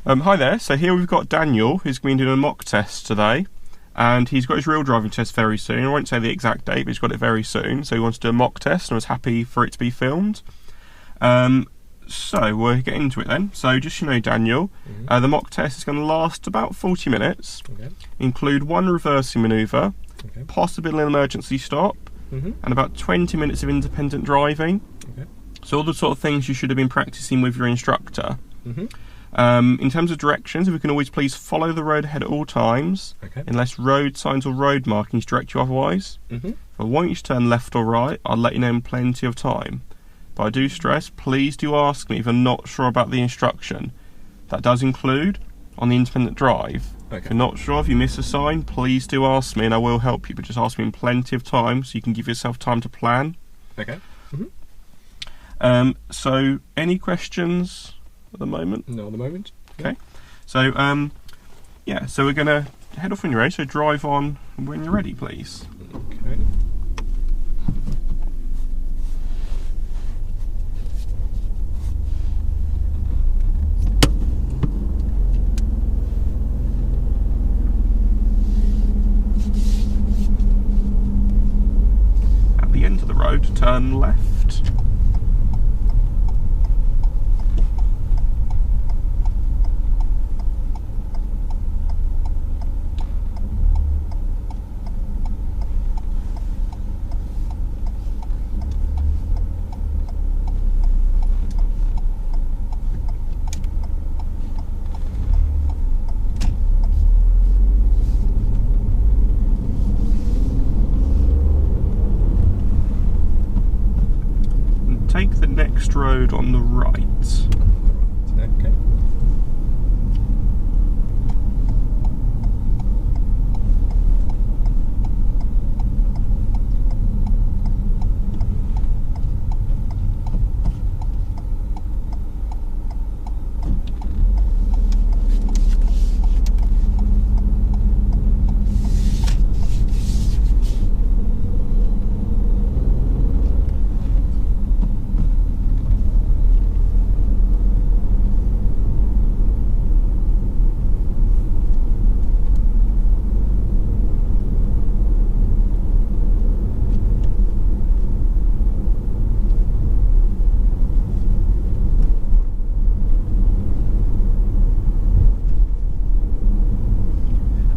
Hi there, so here we've got Daniel, who's going to be doing a mock test today, and he's got his real driving test very soon. I won't say the exact date, but he's got it very soon, so he wants to do a mock test and was happy for it to be filmed. So we'll get into it then. So just so you know, Daniel, the mock test is going to last about 40 minutes, include one reversing manoeuvre, possibly an emergency stop, and about 20 minutes of independent driving. So all the sort of things you should have been practicing with your instructor. In terms of directions, if we can always please follow the road ahead at all times, unless road signs or road markings direct you otherwise. If I want you to turn left or right, I'll let you know in plenty of time. But I do stress, please do ask me if you're not sure about the instruction. That does include on the independent drive. If you're not sure, if you miss a sign, please do ask me and I will help you, but just ask me in plenty of time so you can give yourself time to plan. So any questions at the moment? No, at the moment. Okay. So yeah, so we're going to head off when you're ready, so drive on when you're ready, please. Okay. At the end of the road, turn left. Take the next road on the right. Okay.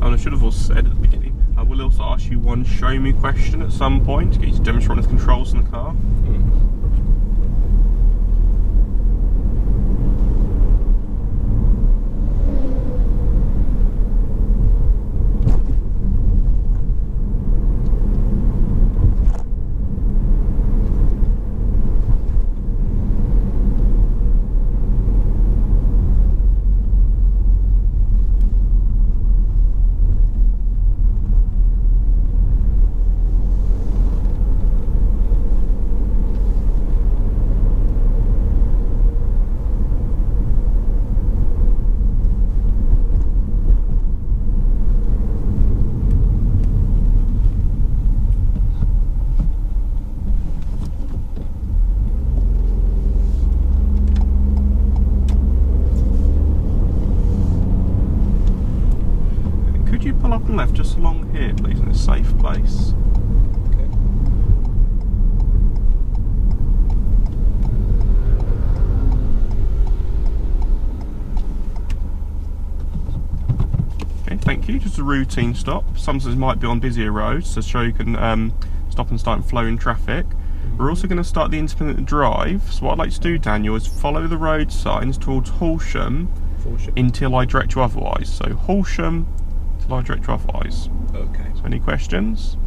And I should have also said at the beginning, I will also ask you one show me question at some point to get you to demonstrate the controls in the car. Could you pull up and left just along here, please, in a safe place? Okay, thank you. Just a routine stop. Sometimes it might be on busier roads to show you can stop and start and flow in traffic. We're also going to start the independent drive. So what I'd like to do, Daniel, is follow the road signs towards Horsham until I direct you otherwise. So Horsham until I direct you otherwise. Okay. So any questions?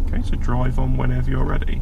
Okay, so drive on whenever you're ready.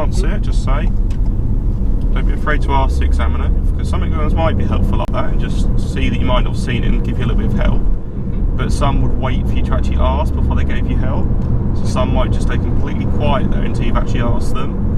can't see it, just say. Don't be afraid to ask the examiner, because some examiners might be helpful like that and just see that you might not have seen it and give you a little bit of help. But some would wait for you to actually ask before they gave you help. So some might just stay completely quiet though until you've actually asked them.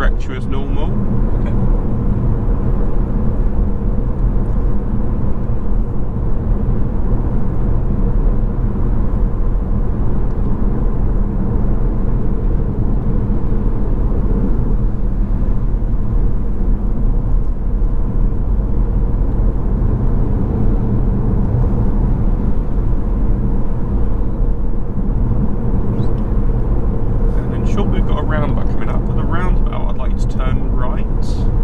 direct you as normal. Okay. We've got a roundabout coming up. At the roundabout, I'd like you to turn right.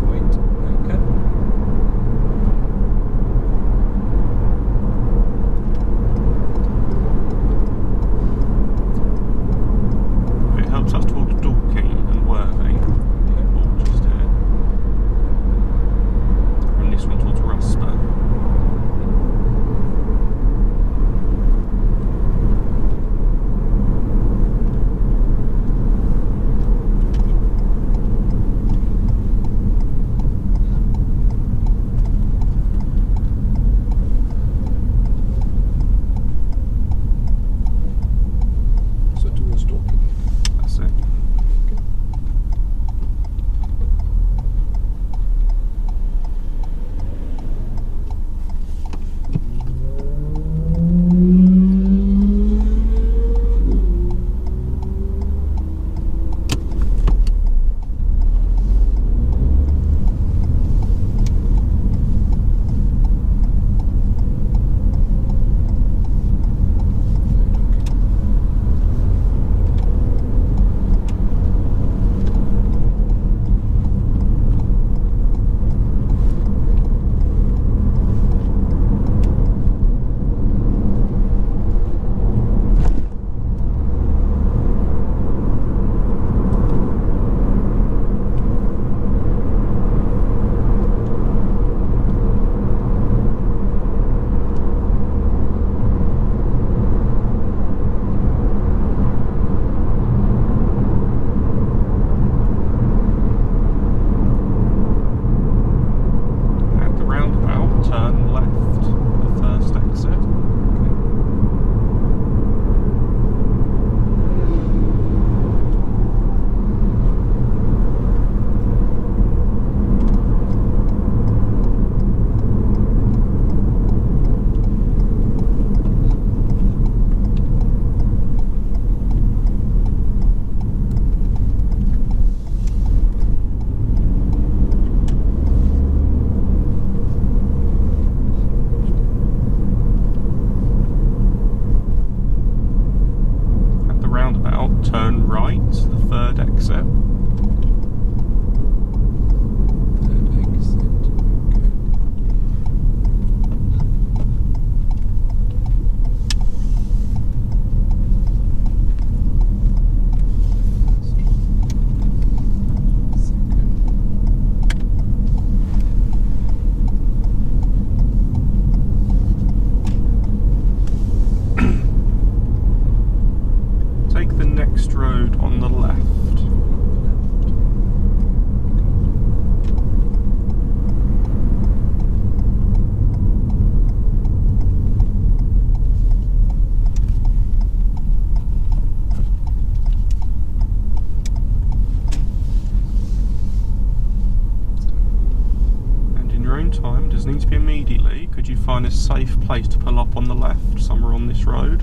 doesn't need to be immediately. Could you find a safe place to pull up on the left, somewhere on this road?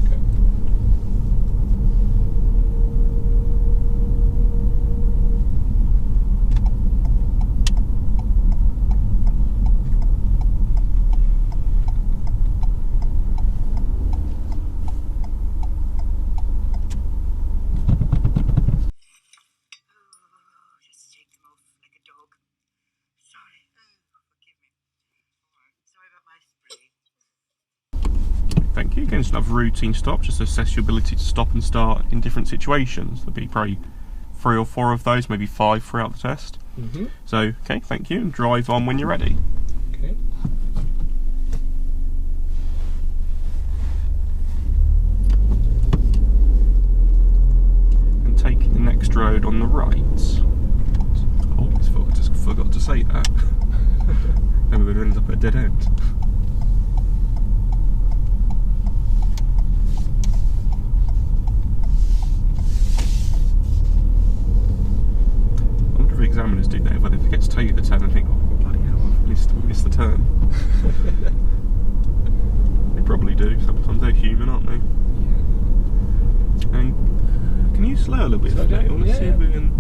Okay. Thank you. Again, just another routine stop, just to assess your ability to stop and start in different situations. There'll be probably 3 or 4 of those, maybe 5 throughout the test. So, okay, thank you, and drive on when you're ready. Okay. And take the next road on the right. Oh, I just forgot to say that. Then we would end up at a dead end. Examiners do that, where they forget to tell you the turn and think, oh bloody hell, I've missed the turn. They probably do. Sometimes they're human, aren't they? Yeah. And can you slow a little bit? Let's see if we can.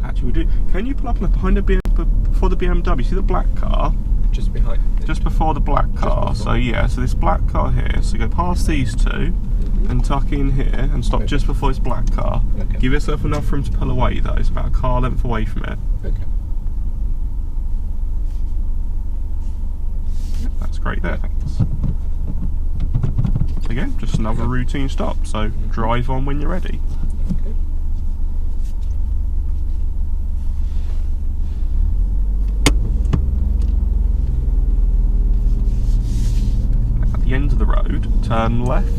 Actually, we do. Can you pull up behind the before the BMW? See the black car? Just behind. Just before the black car. So yeah, so this black car here. So go past these two. And tuck in here and stop just before this black car. Okay. Give yourself enough room to pull away though, it's about a car length away from it. Okay. Yeah, that's great there, thanks. Again, just another routine stop, so drive on when you're ready. Okay. At the end of the road, turn left.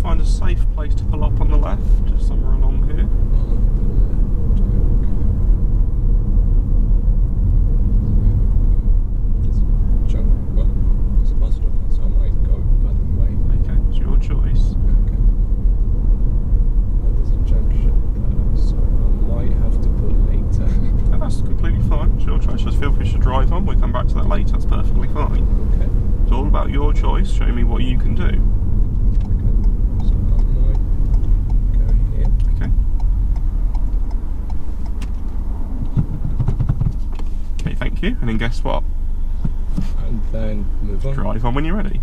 Find a safe place to pull up on the left, just somewhere along here. Well, there's a bus stop, so I might go further away. Okay, it's your choice. Okay. Well, there's a junction there, so I might have to pull later. No, that's completely fine. It's your choice. Just feel free to drive on. We'll come back to that later. That's perfectly fine. Okay. It's all about your choice. Show me what you can do. Thank you, and then guess what? And then move on. Drive on when you're ready.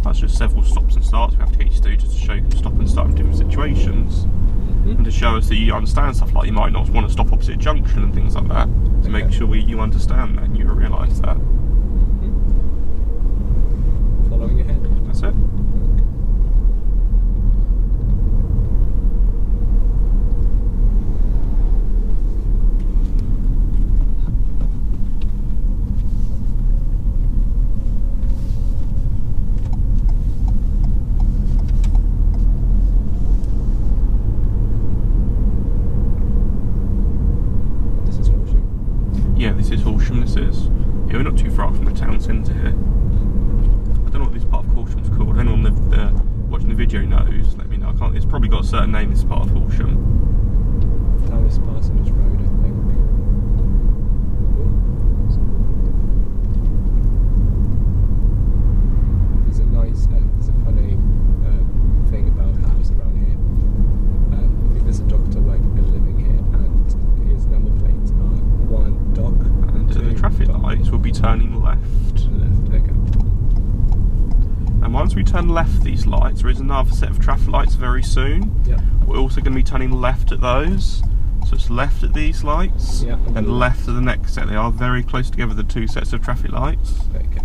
That's just several stops and starts we have to get you to do just to show you can stop and start in different situations. And to show us that you understand stuff like you might not want to stop opposite a junction and things like that. To make sure you understand that and you realise that. Following ahead. That's it. Yeah, this is Horsham, this is. Yeah, we're not too far from the town centre here. don't know what this part of Horsham was called. If anyone watching the video knows, let me know. I can't. It's probably got a certain name, this part of Horsham. Thomas Parsons Road, I think. There's a nice, there's a funny thing about house around here. I think there's a doctor living here, and his number plates are 1 dock. And the traffic lights will be turning left. Okay. And once we turn left these lights, there is another set of traffic lights very soon. Yep. We're also going to be turning left at those. So it's left at these lights, yep, and left at the next set. They are very close together, the 2 sets of traffic lights. Okay.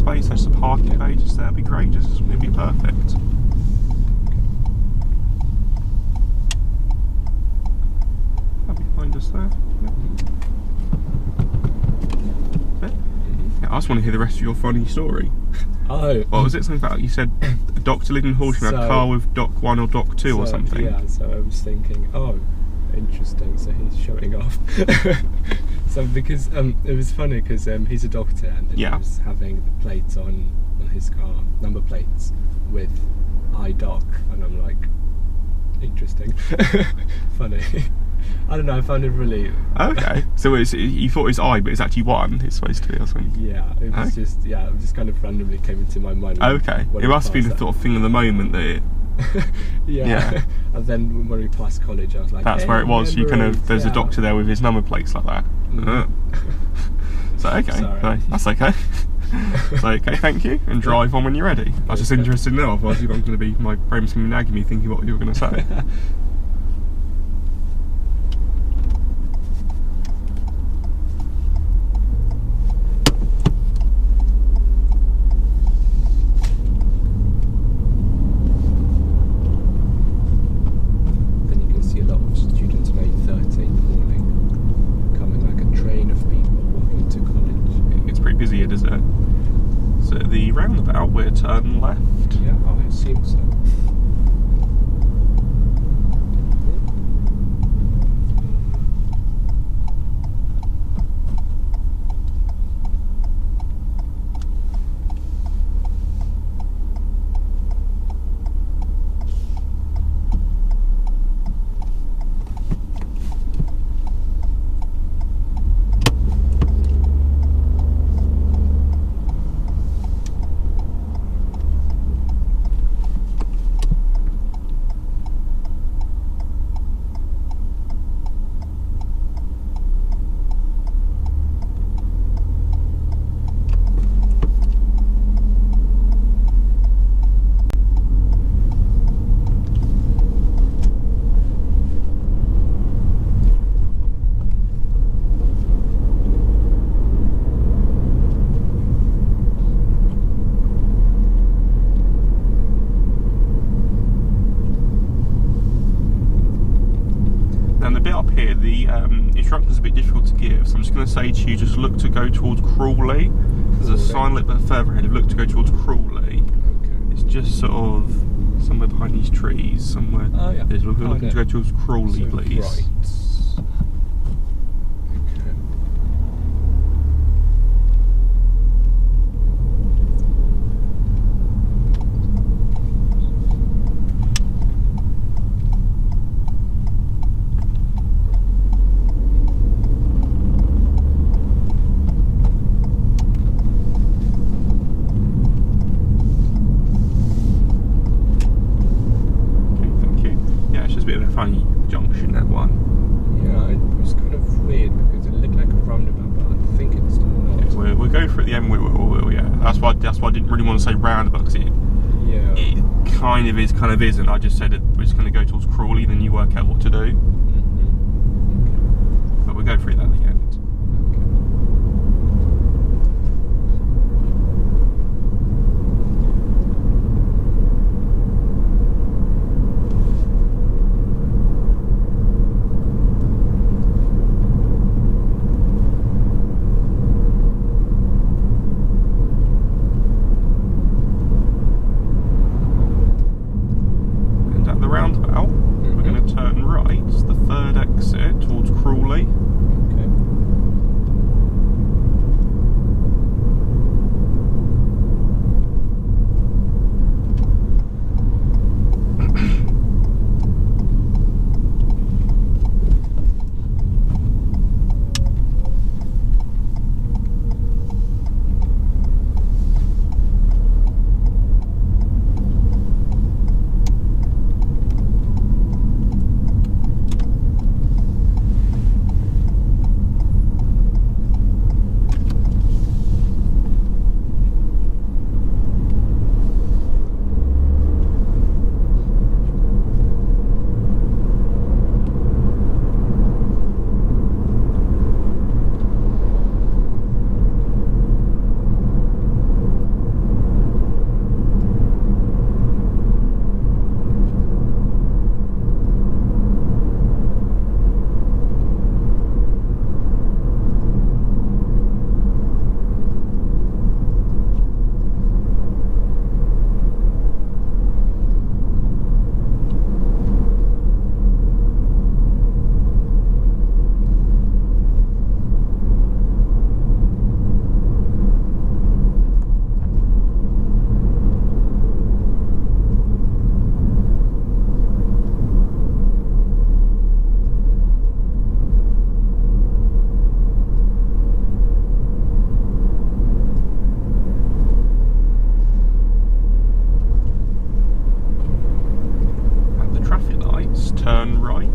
space, there's a parking bay just there, it'd be great, it'd be perfect. That'd be fine just there. Yeah, I just want to hear the rest of your funny story. Oh. What was it? Something about, you said a doctor lived in Horsham had a car with Dock 1 or Dock 2 or something. Yeah, so I was thinking, oh, interesting, so he's showing off. So because it was funny because he's a doctor and he was having the plates on his car, number plates with iDoc, and I'm like, interesting. Funny. I don't know, I found it really... Okay, so you thought it was I, but it's actually 1, it's supposed to be or something? Yeah, it was it just kind of randomly came into my mind. Okay, it must have been the sort of thing of the moment that it... yeah. And then when we passed college, I was like, that's where it was, you kind of, there's a doctor there with his number plates like that. So okay, so, that's okay. So okay, thank you, and drive on when you're ready. I was just interested now, otherwise I'm going to be, my brain's going to be nagging me thinking what you were going to say. Is it? So the roundabout, we're turning left. Yeah, I assume so. And the bit up here, the instructions are a bit difficult to give, so I'm just going to say to you, just look to go towards Crawley. There's a sign a little bit further ahead of look to go towards Crawley. Okay. It's just sort of somewhere behind these trees, somewhere. Oh yeah. We're looking to go towards Crawley, so please. Right. Funny junction, that one. Yeah, it was kind of weird because it looked like a roundabout, but I think it's not. Yeah, we'll go for it at the end. We will, yeah. That's why I didn't really want to say roundabout, because it kind of is, kind of isn't. I just said we're just going to go towards Crawley, then you work out what to do. Okay. But we'll go for it at the end. Roundabout, we're going to turn right, it's the third exit towards Crawley. Turn right.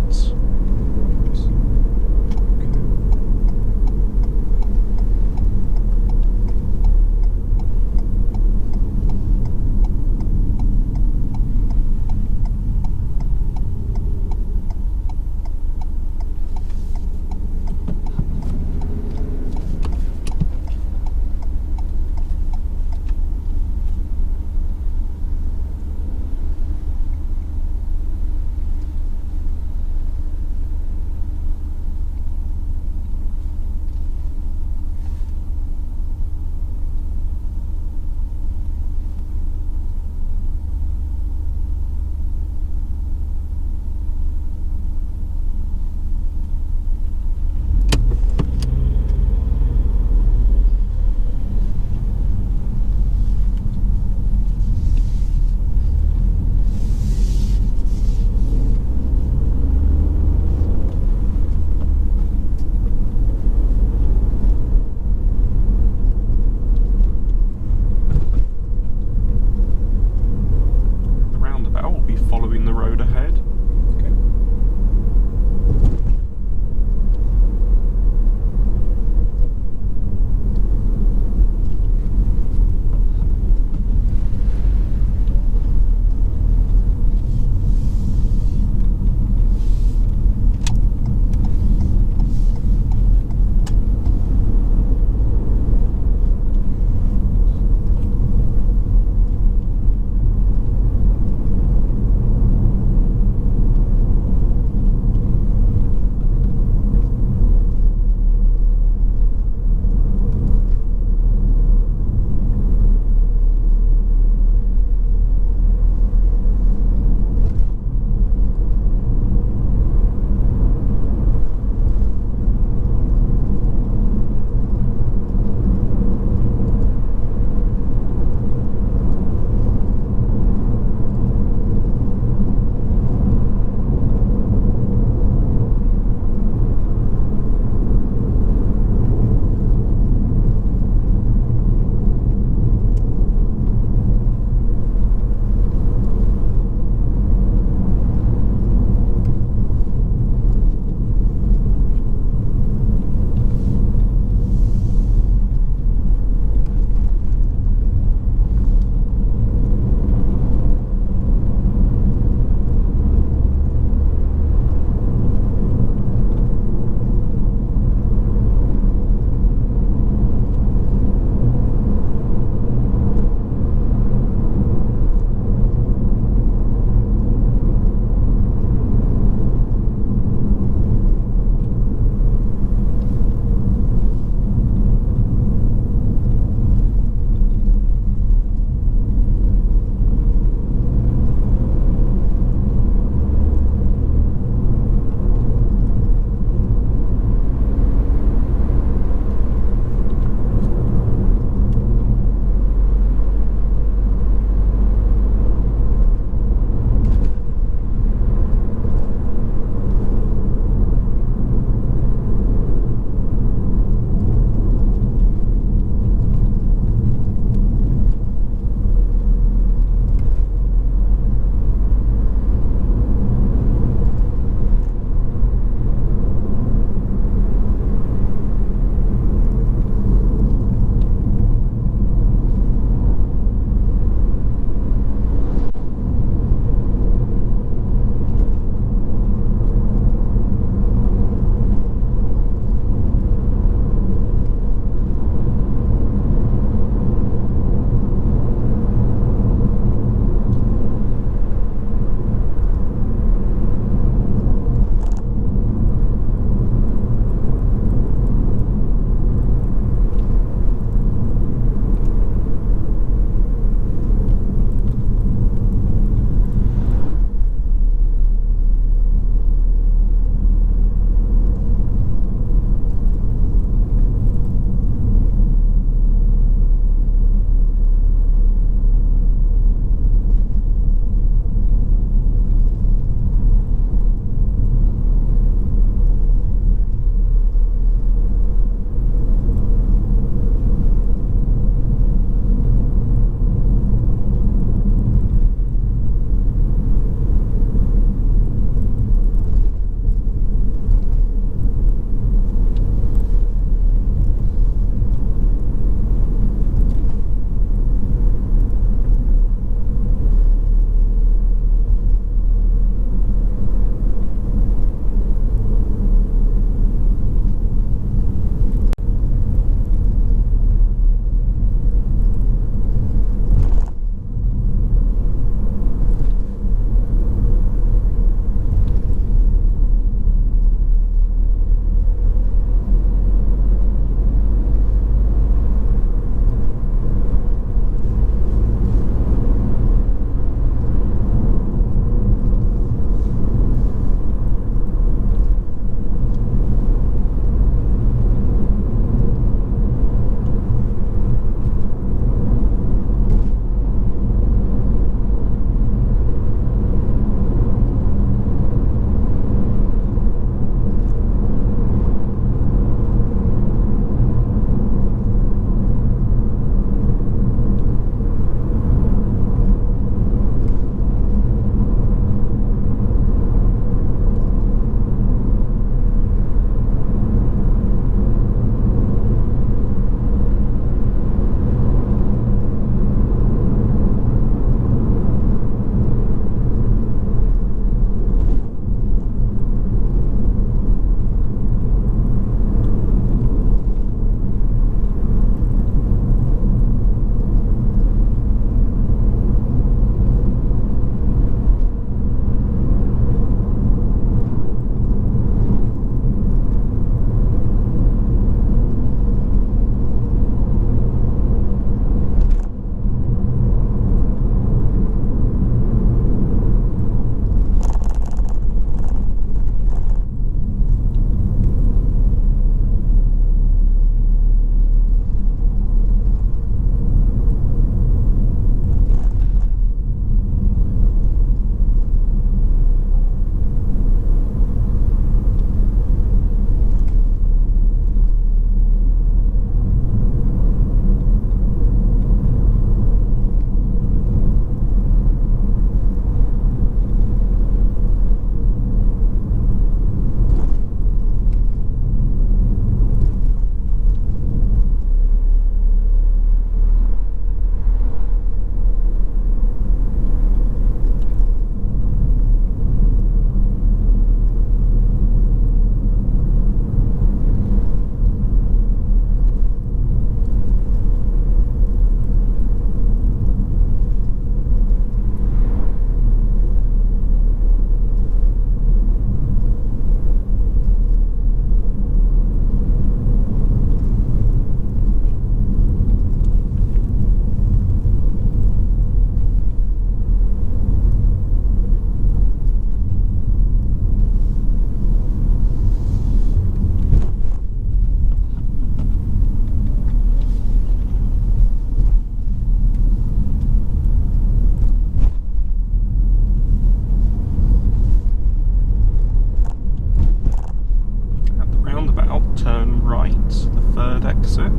left-hand exit.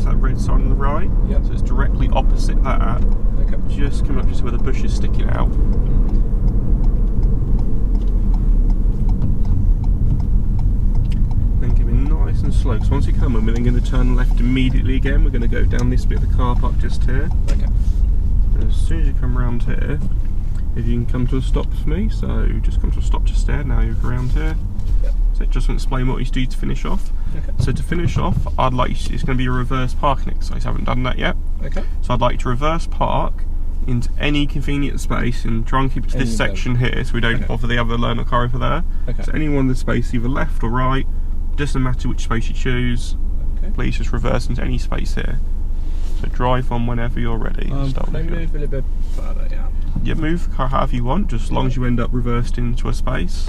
That red sign on the right, yep. So it's directly opposite that. Okay. Just coming up just where the bush is sticking out. Then giving nice and slow. So once you come in, we're then going to turn left immediately again. We're going to go down this bit of the car park just here. Okay. And as soon as you come around here, if you can come to a stop for me, so just come to a stop just there. Now you're around here. Yep. So just to explain what you do to finish off. Okay. So to finish off, I'd like you, it's going to be a reverse parking exercise. I haven't done that yet. Okay. So I'd like you to reverse park into any convenient space and try and keep it to this section here, so we don't bother the other learner car over there. Okay. So anyone in the space, either left or right, doesn't matter which space you choose. Okay. Please just reverse into any space here. So drive on whenever you're ready. Can I move a little bit further? Yeah. Yeah, move the car however you want, just as long as you end up reversed into a space.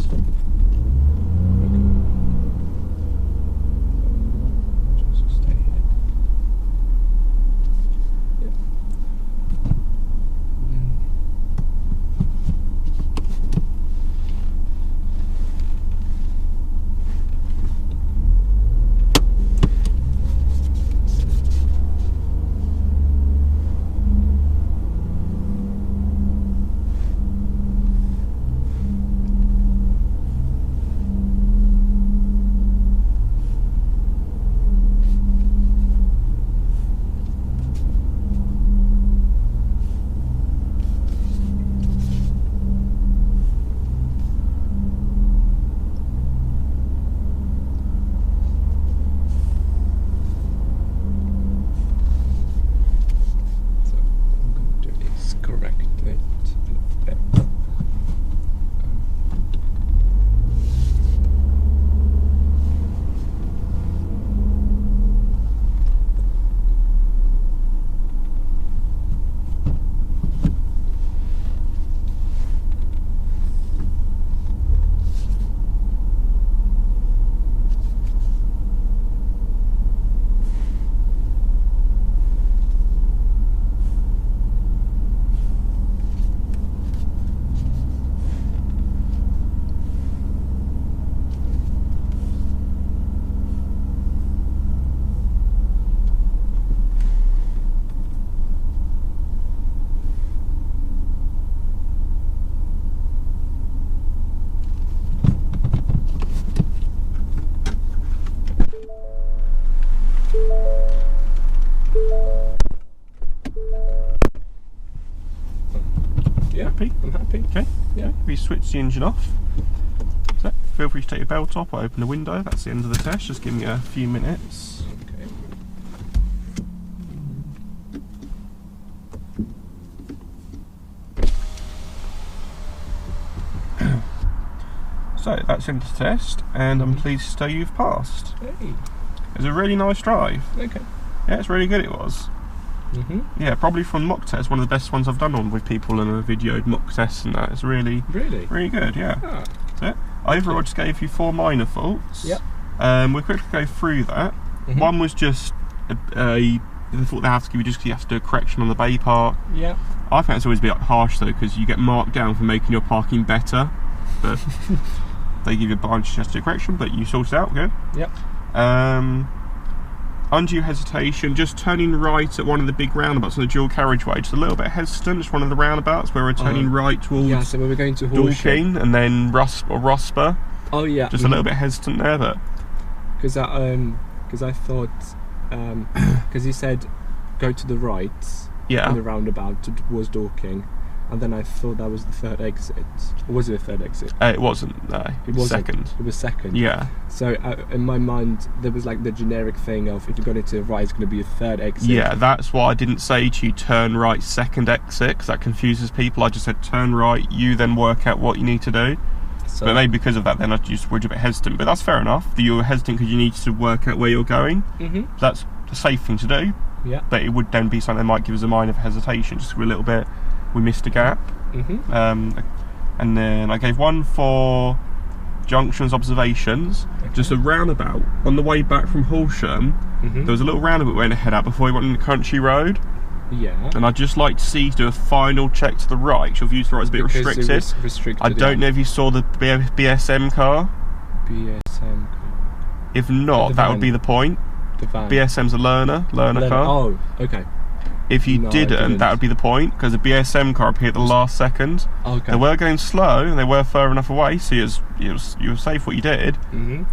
Switch the engine off. So feel free to take your belt off or open the window. That's the end of the test. Just give me a few minutes. Okay. So that's the end of the test, and I'm pleased to say you've passed. Hey. It was a really nice drive. Okay. Yeah, it's really good. It was. Yeah, probably from mock test, one of the best ones I've done on with people in a videoed mock test, and that it's really good. Yeah. Ah. So, overall, I just gave you 4 minor faults. Yep. We'll quickly go through that. One was just the fault they have to give you just because you have to do a correction on the bay part. Yeah. I think it's always a bit harsh though, because you get marked down for making your parking better, but they give you a bunch just to do a correction, but you sort it out. Good. Yep. Undue hesitation, just turning right at one of the big roundabouts on the dual carriageway, just a little bit hesitant. It's one of the roundabouts where we're turning right towards so we're going to Dorking and then Rosper. Oh yeah. Just a little bit hesitant there, but because I thought because he said go to the right in the roundabout towards Dorking, and then I thought that was the third exit. Or was it the third exit? It wasn't, no. It was second. It was second. Yeah. So in my mind, there was like the generic thing of if you're going to the right, it's going to be a third exit. Yeah, that's why I didn't say to you turn right, second exit, because that confuses people. I just said turn right, you then work out what you need to do. So, but maybe because of that, then I just were a bit hesitant. But that's fair enough. You were hesitant because you need to work out where you're going. So that's a safe thing to do. Yeah. But it would then be something that might give us a minor hesitation, just for a little bit. We missed a gap. And then I gave one for Junctions observations, just a roundabout. On the way back from Horsham, there was a little roundabout we went to head out before we went on the country road. Yeah. And I'd just like to see you do a final check to the right. Your view to the right is a bit restricted. It was restricted. I don't know if you saw the BSM car. BSM car. If not, that would be the point. The van. BSM's a learner car. Oh, okay. If you didn't, that would be the point, because the BSM car appeared at the last second. Okay. They were going slow, and they were far enough away, so you were safe what you did.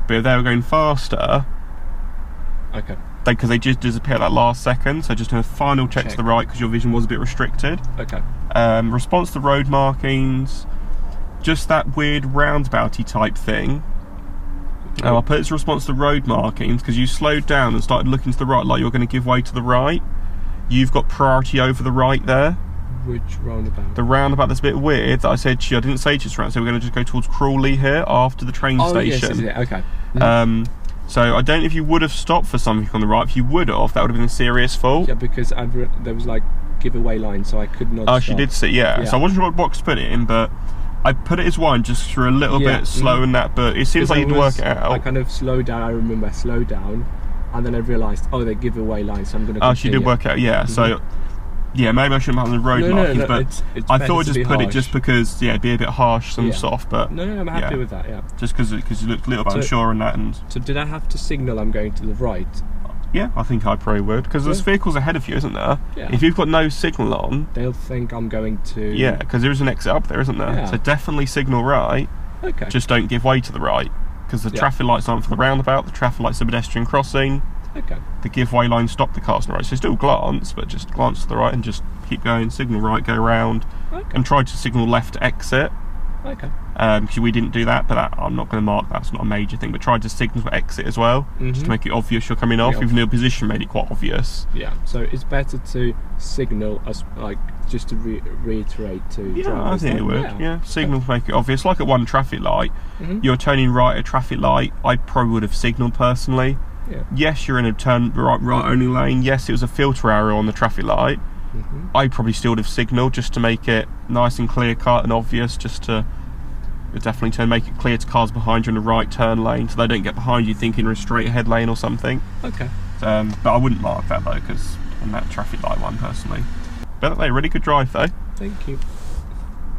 But if they were going faster, okay, because they just disappeared at that last second, so just do a final check to the right, because your vision was a bit restricted. Okay. Response to road markings, just that weird roundabouty type thing. I put it as a response to road markings, because you slowed down and started looking to the right like you're going to give way to the right. You've got priority over the right there. Which roundabout? The roundabout that's a bit weird that I said to you, I didn't say to you, so we're going to just go towards Crawley here after the train station. Yes, okay. So I don't know if you would have stopped for something on the right. If you would have, that would have been a serious fault. Yeah, because there was like giveaway line, so I could not stop. She did see, yeah. So I wasn't sure what box to put it in, but I put it as one just for a little bit slow in that, but it seems like you'd work it out. I kind of slowed down, I remember I slowed down, and then I realised, they give away lines, so I'm going to continue. She did work out, yeah. So, yeah, maybe I shouldn't have done the road markings, but I thought I'd just put it just because, it'd be a bit harsh and soft, but... No, I'm happy with that, yeah. Just because you looked a little bit unsure in that. So did I have to signal I'm going to the right? Yeah, I think I probably would, because there's vehicles ahead of you, isn't there? Yeah. If you've got no signal on... They'll think I'm going to... Yeah, because there is an exit up there, isn't there? Yeah. So definitely signal right. Okay. Just don't give way to the right, because the traffic lights aren't for the roundabout, the traffic lights are pedestrian crossing. Okay. The give way line stop the cars on the right, so still glance, but just glance to the right and just keep going, signal right, go round, and try to signal left to exit. Okay. Because we didn't do that, but I'm not going to mark that's not a major thing, but try to signal for exit as well, just to make it obvious you're coming off, even though your position made it quite obvious. Yeah, so it's better to signal, as just to reiterate to drivers. I think it would, signal to make it obvious. Like at one traffic light, you're turning right at a traffic light, I probably would have signalled personally. Yeah. Yes, you're in a turn right only lane. Yes, it was a filter area on the traffic light. I probably still would have signalled just to make it nice and clear cut and obvious, just to definitely make it clear to cars behind you in the right turn lane, so they don't get behind you thinking you're in a straight ahead lane or something. Okay. But I wouldn't mark that though, because on that traffic light one personally. But really good drive though. Thank you.